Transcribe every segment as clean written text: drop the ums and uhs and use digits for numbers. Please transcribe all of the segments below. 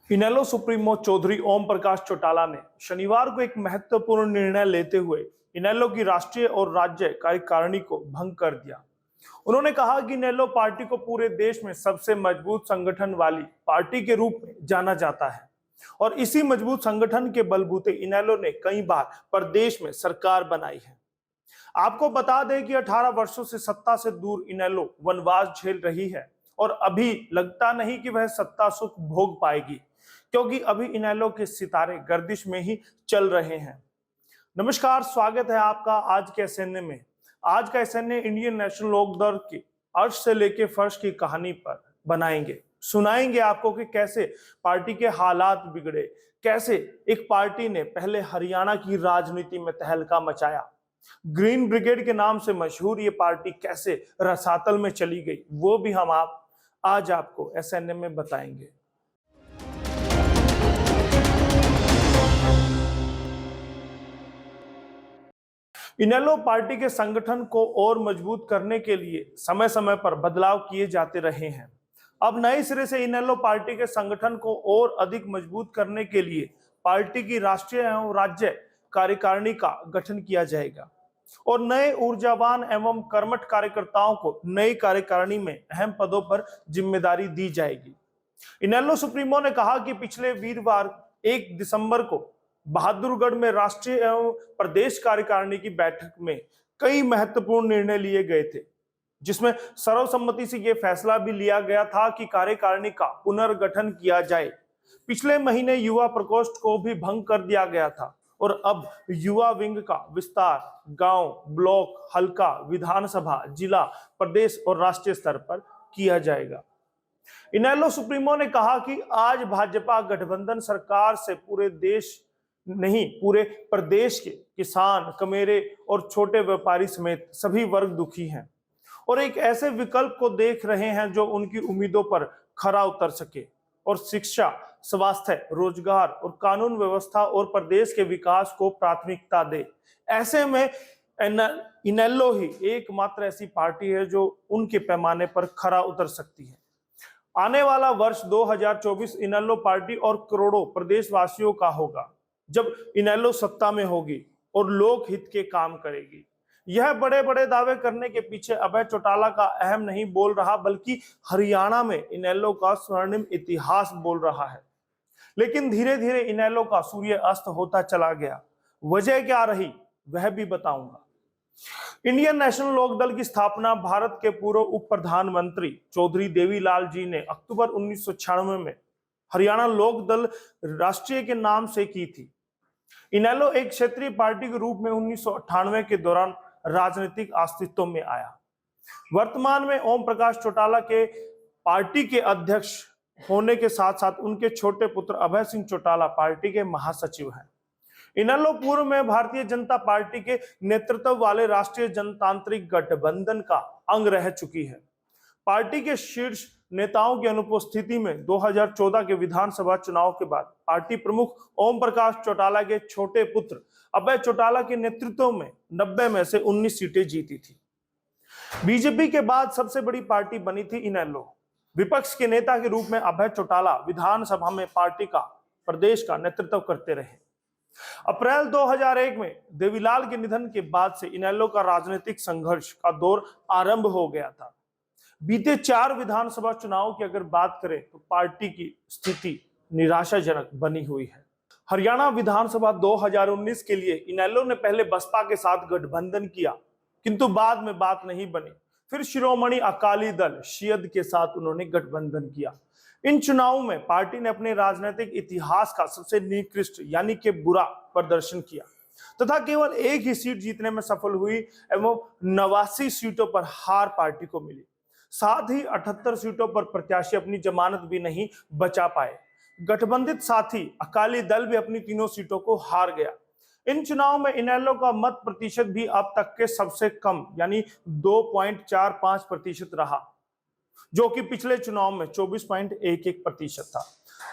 इनेलो supremo Chaudhary Om Prakash Chautala ने शनिवार को एक महत्वपूर्ण निर्णय लेते हुए इनेलो की राष्ट्रीय और राज्य कार्यकारिणी को भंग कर दिया। उन्होंने कहा कि इनेलो पार्टी को पूरे देश में सबसे मजबूत संगठन वाली पार्टी के रूप में जाना जाता है और इसी मजबूत संगठन के बलबूते इनेलो ने कई बार प्रदेश में सरकार बनाई है। आपको बता दें कि 18 वर्षों से सत्ता से दूर इनेलो वनवास झेल रही है और अभी लगता नहीं कि वह सत्ता सुख भोग पाएगी, क्योंकि अभी इनेलो के सितारे गर्दिश में ही चल रहे हैं। नमस्कार, स्वागत है आपका आज के एसएनए में। आज का एसएनए इंडियन नेशनल लोकदल की अर्श से लेके फर्श की कहानी पर बनाएंगे, सुनाएंगे आपको कि कैसे पार्टी के हालात बिगड़े, कैसे एक पार्टी ने पहले हरियाणा की राजनीति में तहलका मचाया, ग्रीन ब्रिगेड के नाम से मशहूर ये पार्टी कैसे रसातल में चली गई, वो भी हम आज आपको एसएनए में बताएंगे। इनेलो पार्टी के संगठन को और मजबूत करने के लिए समय समय पर बदलाव किए जाते रहे हैं। अब नए सिरे से इनेलो पार्टी के संगठन को और अधिक मजबूत करने के लिए पार्टी की राष्ट्रीय एवं राज्य कार्यकारिणी का गठन किया जाएगा और नए ऊर्जावान एवं कर्मठ कार्यकर्ताओं को नई कार्यकारिणी में अहम पदों पर जिम्मेदारी दी जाएगी। इनेलो सुप्रीमो ने कहा कि पिछले वीरवार 1 दिसंबर को बहादुरगढ़ में राष्ट्रीय एवं प्रदेश कार्यकारिणी की बैठक में कई महत्वपूर्ण निर्णय लिए गए थे, जिसमें सर्वसम्मति से यह फैसला भी लिया गया था कि कार्यकारिणी का पुनर्गठन किया जाए। पिछले महीने युवा प्रकोष्ठ को भी भंग कर दिया गया था और अब युवा विंग का विस्तार गांव, ब्लॉक, हल्का, विधानसभा, जिला, प्रदेश और राष्ट्रीय स्तर पर किया जाएगा। इनेलो सुप्रीमो ने कहा कि आज भाजपा गठबंधन सरकार से पूरे देश नहीं, पूरे प्रदेश के किसान, कमेरे और छोटे व्यापारी समेत सभी वर्ग दुखी हैं और एक ऐसे विकल्प को देख रहे हैं जो उनकी उम्मीदों पर खरा उतर सके और शिक्षा, स्वास्थ्य, रोजगार और कानून व्यवस्था और प्रदेश के विकास को प्राथमिकता दे। ऐसे में इनेलो ही एकमात्र ऐसी पार्टी है जो उनके पैमाने पर खरा उतर सकती है। आने वाला वर्ष 2024 इनेलो पार्टी और करोड़ों प्रदेशवासियों का होगा, जब इनेलो सत्ता में होगी और लोक हित के काम करेगी। यह बड़े बड़े दावे करने के पीछे अभय चौटाला का अहम नहीं बोल रहा, बल्कि हरियाणा में इनेलो का स्वर्णिम इतिहास बोल रहा है। लेकिन धीरे धीरे इनेलो का सूर्य अस्त होता चला गया। वजह क्या रही वह भी बताऊंगा। इंडियन नेशनल लोकदल की स्थापना भारत के पूर्व उप प्रधानमंत्री चौधरी देवीलाल जी ने अक्टूबर 1996 में हरियाणा लोकदल राष्ट्रीय के नाम से की थी। इनेलो एक क्षेत्रीय पार्टी के रूप में 1998 के दौरान राजनीतिक अस्तित्व में आया। वर्तमान में ओम प्रकाश चौटाला के पार्टी के अध्यक्ष होने के साथ साथ उनके छोटे पुत्र अभय सिंह चौटाला पार्टी के महासचिव हैं। इनेलो पूर्व में भारतीय जनता पार्टी के नेतृत्व वाले राष्ट्रीय जनतांत्रिक गठबंधन का अंग रह चुकी है। पार्टी के शीर्ष नेताओं की अनुपस्थिति में 2014 के विधानसभा चुनाव के बाद पार्टी प्रमुख ओम प्रकाश चौटाला के छोटे पुत्र अभय चौटाला के नेतृत्व में 90 में से 19 सीटें जीती थी। बीजेपी के बाद सबसे बड़ी पार्टी बनी थी इनेलो। विपक्ष के नेता के रूप में अभय चौटाला विधानसभा में पार्टी का प्रदेश का नेतृत्व करते रहे। अप्रैल 2001 में देवीलाल के निधन के बाद से इनेलो का राजनीतिक संघर्ष का दौर आरंभ हो गया था। बीते 4 विधानसभा चुनावों की अगर बात करें तो पार्टी की स्थिति निराशाजनक बनी हुई है। हरियाणा विधानसभा 2019 के लिए इनेलो ने पहले बसपा के साथ गठबंधन किया, किंतु बाद में बात नहीं बनी। फिर शिरोमणि अकाली दल शियद के साथ उन्होंने गठबंधन किया। इन चुनावों में पार्टी ने अपने राजनीतिक इतिहास का सबसे निकृष्ट यानी कि बुरा प्रदर्शन किया तथा केवल एक ही सीट जीतने में सफल हुई एवं 89 सीटों पर हार पार्टी को मिली। साथ ही 78 सीटों पर प्रत्याशी अपनी जमानत भी नहीं बचा पाए। गठबंधित साथी अकाली दल भी अपनी 3 सीटों को हार गया। इन चुनाव में इनेलो का मत प्रतिशत भी अब तक के सबसे कम यानी 2.45% रहा, जो कि पिछले चुनाव में 24.11% था।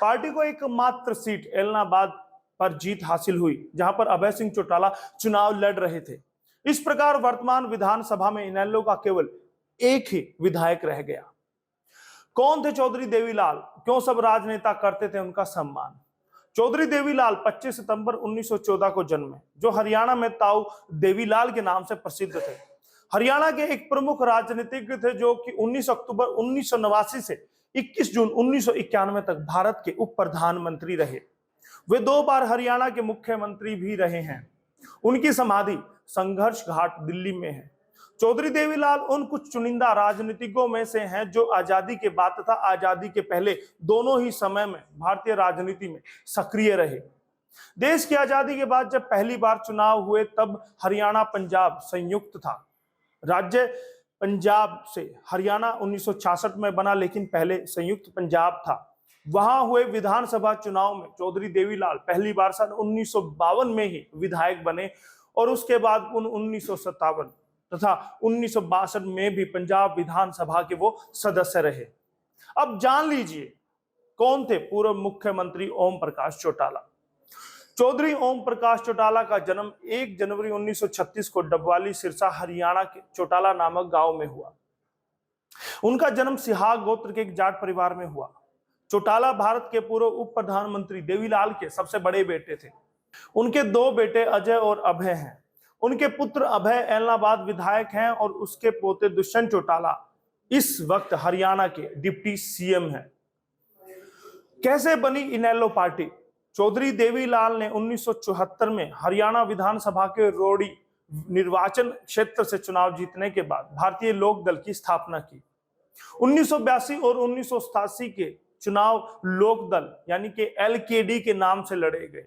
पार्टी को एकमात्र सीट एलनाबाद पर जीत हासिल हुई, जहां पर अभय सिंह चौटाला चुनाव लड़ रहे थे। इस प्रकार वर्तमान विधानसभा में इनेलो का केवल एक ही विधायक रह गया। कौन थे चौधरी देवीलाल, क्यों सब राजनेता करते थे उनका सम्मान? चौधरी देवीलाल 25 सितंबर 1914 को जन्मे, जो हरियाणा में ताऊ देवीलाल के नाम से प्रसिद्ध थे। हरियाणा के एक प्रमुख राजनीतिज्ञ थे जो कि 19 अक्टूबर 1989 से 21 जून 1991 तक भारत के उप प्रधानमंत्री रहे। वे 2 बार हरियाणा के मुख्यमंत्री भी रहे हैं। उनकी समाधि संघर्ष घाट दिल्ली में है। चौधरी देवीलाल उन कुछ चुनिंदा राजनीतिज्ञों में से हैं जो आजादी के बाद तथा आजादी के पहले दोनों ही समय में भारतीय राजनीति में सक्रिय रहे। देश की आजादी के बाद जब पहली बार चुनाव हुए तब हरियाणा पंजाब संयुक्त था। राज्य पंजाब से हरियाणा 1966 में बना, लेकिन पहले संयुक्त पंजाब था। वहां हुए विधानसभा चुनाव में चौधरी देवीलाल पहली बार सन 1952 में ही विधायक बने और उसके बाद 1957 तथा 1962 में भी पंजाब विधानसभा के वो सदस्य रहे। अब जान लीजिए कौन थे पूर्व मुख्यमंत्री ओम प्रकाश चौटाला। चौधरी ओम प्रकाश चौटाला का जन्म 1 जनवरी 1936 को डबवाली सिरसा हरियाणा के चौटाला नामक गांव में हुआ। उनका जन्म सिहाग गोत्र के एक जाट परिवार में हुआ। चौटाला भारत के पूर्व उप प्रधानमंत्री देवीलाल के सबसे बड़े बेटे थे। उनके 2 बेटे अजय और अभय हैं। उनके पुत्र अभय एलनाबाद विधायक हैं और उसके पोते दुष्यंत चौटाला इस वक्त हरियाणा के डिप्टी सीएम हैं। कैसे बनी इनेलो पार्टी? चौधरी देवीलाल ने 1974 में हरियाणा विधानसभा के रोड़ी निर्वाचन क्षेत्र से चुनाव जीतने के बाद भारतीय लोक दल की स्थापना की। 1982 और 1987 के चुनाव लोक दल यानी कि एलकेडी के नाम से लड़े गए।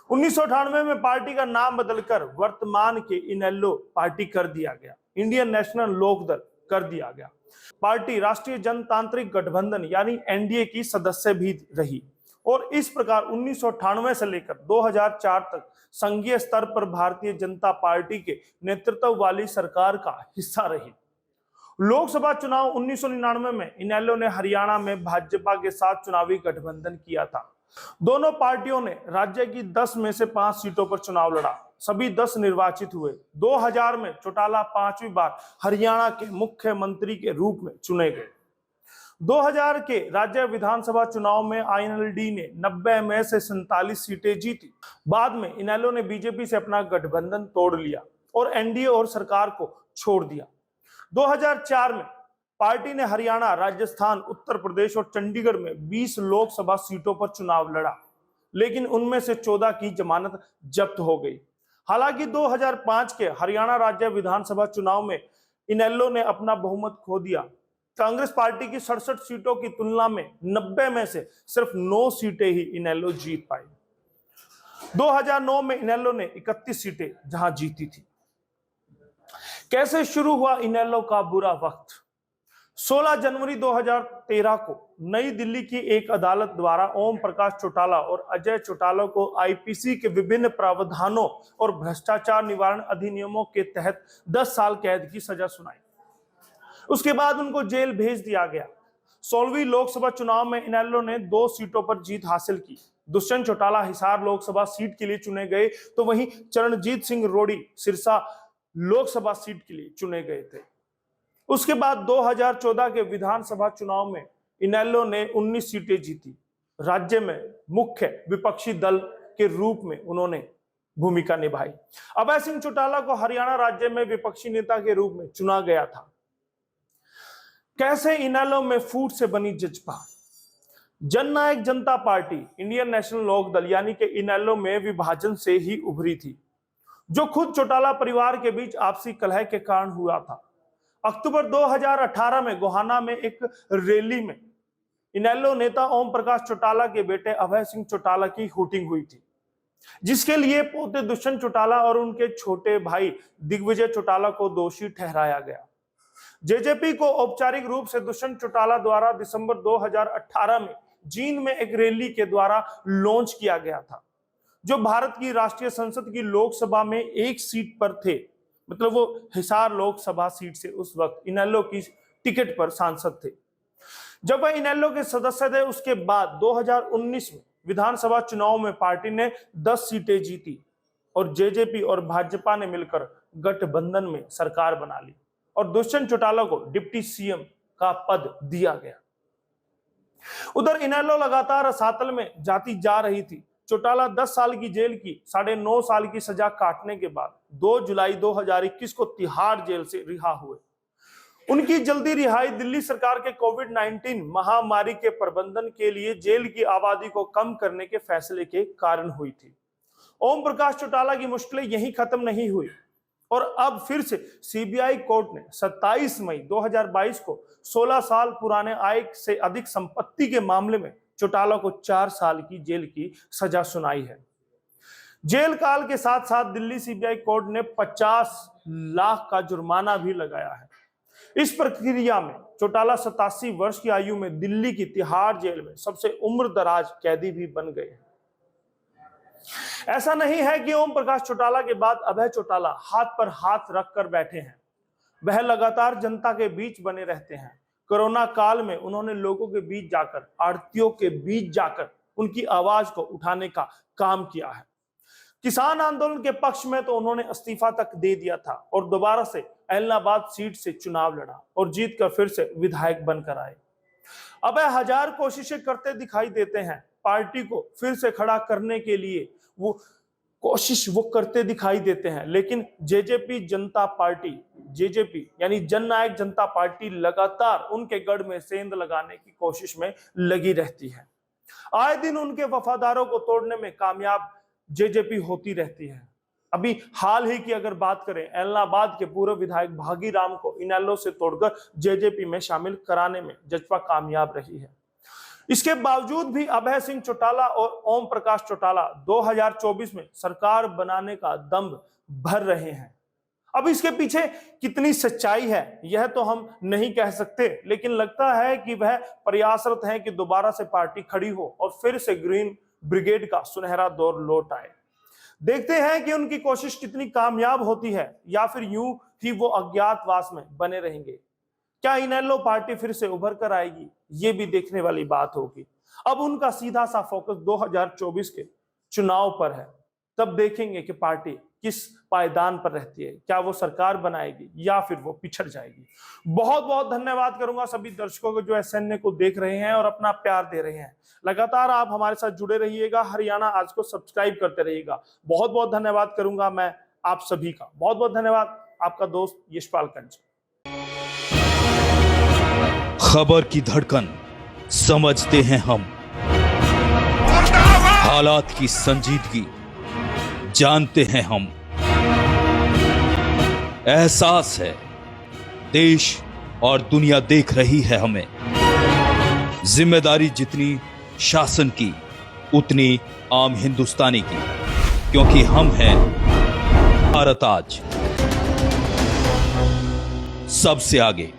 1998 में पार्टी का नाम बदलकर वर्तमान के इनेलो पार्टी कर दिया गया, इंडियन नेशनल लोक दल कर दिया गया। पार्टी राष्ट्रीय जनतांत्रिक गठबंधन यानी एनडीए की सदस्य भी रही और इस प्रकार 1998 से लेकर 2004 तक संघीय स्तर पर भारतीय जनता पार्टी के नेतृत्व वाली सरकार का हिस्सा रही। लोकसभा चुनाव 1999 में इनेलो ने हरियाणा में भाजपा के साथ चुनावी गठबंधन किया था। दोनों पार्टियों ने राज्य की 10 में से 5 सीटों पर चुनाव लड़ा। सभी 10 निर्वाचित हुए। 2000 में चौटाला 5वीं बार हरियाणा के मुख्यमंत्री के रूप में चुने गए। 2000 के राज्य विधानसभा चुनाव में आईएनएलडी ने 90 में से 47 सीटें जीती। बाद में इनेलो ने बीजेपी से अपना गठबंधन तोड़ लिया और एनडीए और सरकार को छोड़ दिया। 2004 में पार्टी ने हरियाणा, राजस्थान, उत्तर प्रदेश और चंडीगढ़ में 20 लोकसभा सीटों पर चुनाव लड़ा, लेकिन उनमें से 14 की जमानत जब्त हो गई। हालांकि 2005 के हरियाणा राज्य विधानसभा चुनाव में इनेलो ने अपना बहुमत खो दिया। कांग्रेस पार्टी की 67 सीटों की तुलना में 90 में से सिर्फ 9 सीटें ही इनेलो जीत पाई। 2009 में इनेलो ने 31 सीटें जहां जीती थी। कैसे शुरू हुआ इनेलो का बुरा वक्त? 16 जनवरी 2013 को नई दिल्ली की एक अदालत द्वारा ओम प्रकाश चौटाला और अजय चौटाला को आईपीसी के विभिन्न प्रावधानों और भ्रष्टाचार निवारण अधिनियमों के तहत 10 साल कैद की सजा सुनाई। उसके बाद उनको जेल भेज दिया गया। 16वीं लोकसभा चुनाव में इनेलो ने 2 सीटों पर जीत हासिल की। दुष्यंत चौटाला हिसार लोकसभा सीट के लिए चुने गए, तो वहीं चरणजीत सिंह रोड़ी सिरसा लोकसभा सीट के लिए चुने गए थे। उसके बाद 2014 के विधानसभा चुनाव में इनेलो ने 19 सीटें जीती। राज्य में मुख्य विपक्षी दल के रूप में उन्होंने भूमिका निभाई। अभय सिंह चौटाला को हरियाणा राज्य में विपक्षी नेता के रूप में चुना गया था। कैसे इनेलो में फूट से बनी जजपा? जननायक जनता पार्टी इंडियन नेशनल लोक दल यानी कि इनेलो में विभाजन से ही उभरी थी, जो खुद चौटाला परिवार के बीच आपसी कलह के कारण हुआ था। अक्टूबर 2018 में गोहाना में एक रैली में इनेलो नेता ओम प्रकाश चौटाला के बेटे अभय सिंह चौटाला की शूटिंग हुई थी, जिसके लिए पोते दुष्यंत चौटाला और उनके छोटे भाई दिग्विजय चौटाला को दोषी ठहराया गया। जेजेपी को औपचारिक रूप से दुष्यंत चौटाला द्वारा दिसंबर 2018 में जींद में एक रैली के द्वारा लॉन्च किया गया था, जो भारत की राष्ट्रीय संसद की लोकसभा में एक सीट पर थे। मतलब वो हिसार लोकसभा सीट से उस वक्त इनेलो की टिकट पर सांसद थे। जब वह इनेलो के सदस्य थे, उसके बाद 2019 में विधानसभा चुनाव में पार्टी ने 10 सीटें जीती और जेजेपी और भाजपा ने मिलकर गठबंधन में सरकार बना ली और दुष्यंत चौटाला को डिप्टी सीएम का पद दिया गया। उधर इनेलो लगातार रसातल में जाती जा रही थी। चौटाला 10 साल की जेल की 9.5 साल की सजा काटने के बाद 2 जुलाई 2021 को तिहाड़ जेल से रिहा हुए। उनकी जल्दी रिहाई दिल्ली सरकार के कोविड-19 महामारी के प्रबंधन के लिए जेल की आबादी को कम करने के फैसले के कारण हुई थी। ओम प्रकाश चौटाला की मुश्किलें यहीं खत्म नहीं हुई और अब फिर से सीबीआई कोर्ट ने 27 मई 2022 को 16 साल पुराने आय से अधिक संपत्ति के मामले में चौटाला को 4 साल की जेल की सजा सुनाई है। जेल काल के साथ साथ दिल्ली सीबीआई कोर्ट ने 50 लाख का जुर्माना भी लगाया है। इस प्रक्रिया में चौटाला 87 वर्ष की आयु में दिल्ली की तिहाड़ जेल में सबसे उम्रदराज कैदी भी बन गए हैं। ऐसा नहीं है कि ओम प्रकाश चौटाला के बाद अभय चौटाला हाथ पर हाथ रखकर बैठे हैं। वह लगातार जनता के बीच बने रहते हैं। कोरोना काल में उन्होंने लोगों के बीच जाकर, आढ़तियों के बीच जाकर उनकी आवाज को उठाने का काम किया है। किसान आंदोलन के पक्ष में तो उन्होंने इस्तीफा तक दे दिया था और दोबारा से एलनाबाद सीट से चुनाव लड़ा और जीतकर फिर से विधायक बनकर आए। अब हजार कोशिशें करते दिखाई देते हैं, पार्टी को फिर से खड़ा करने के लिए वो कोशिश करते दिखाई देते हैं, लेकिन जेजेपी जनता पार्टी, जेजेपी यानी जननायक जनता पार्टी लगातार उनके गढ़ में सेंध लगाने की कोशिश में लगी रहती है। आए दिन उनके वफादारों को तोड़ने में कामयाब जेजेपी होती रहती है। अभी हाल ही की अगर बात करें, एलनाबाद के पूर्व विधायक भागीराम को इनेलो से तोड़कर जेजेपी में शामिल कराने में जजपा कामयाब रही है। इसके बावजूद भी अभय सिंह चौटाला और ओम प्रकाश चौटाला 2024 में सरकार बनाने का दम भर रहे हैं। अब इसके पीछे कितनी सच्चाई है यह तो हम नहीं कह सकते, लेकिन लगता है कि वह प्रयासरत हैं कि दोबारा से पार्टी खड़ी हो और फिर से ग्रीन ब्रिगेड का सुनहरा दौर लौट आए। देखते हैं कि उनकी कोशिश कितनी कामयाब होती है या फिर यूं ही वो अज्ञातवास में बने रहेंगे। क्या इनेलो पार्टी फिर से उभर कर आएगी, ये भी देखने वाली बात होगी। अब उनका सीधा सा फोकस 2024 के चुनाव पर है। तब देखेंगे कि पार्टी किस पायदान पर रहती है, क्या वो सरकार बनाएगी या फिर वो पिछड़ जाएगी। बहुत बहुत धन्यवाद करूंगा सभी दर्शकों को जो एसएनए को देख रहे हैं और अपना प्यार दे रहे हैं। लगातार आप हमारे साथ जुड़े रहिएगा, हरियाणा आज को सब्सक्राइब करते रहिएगा। बहुत बहुत धन्यवाद करूंगा मैं आप सभी का। बहुत बहुत धन्यवाद, आपका दोस्त यशपाल कंच। खबर की धड़कन समझते हैं हम, हालात की संजीदगी जानते हैं हम। एहसास है देश और दुनिया देख रही है हमें। जिम्मेदारी जितनी शासन की उतनी आम हिंदुस्तानी की, क्योंकि हम हैं भारत आज सबसे आगे।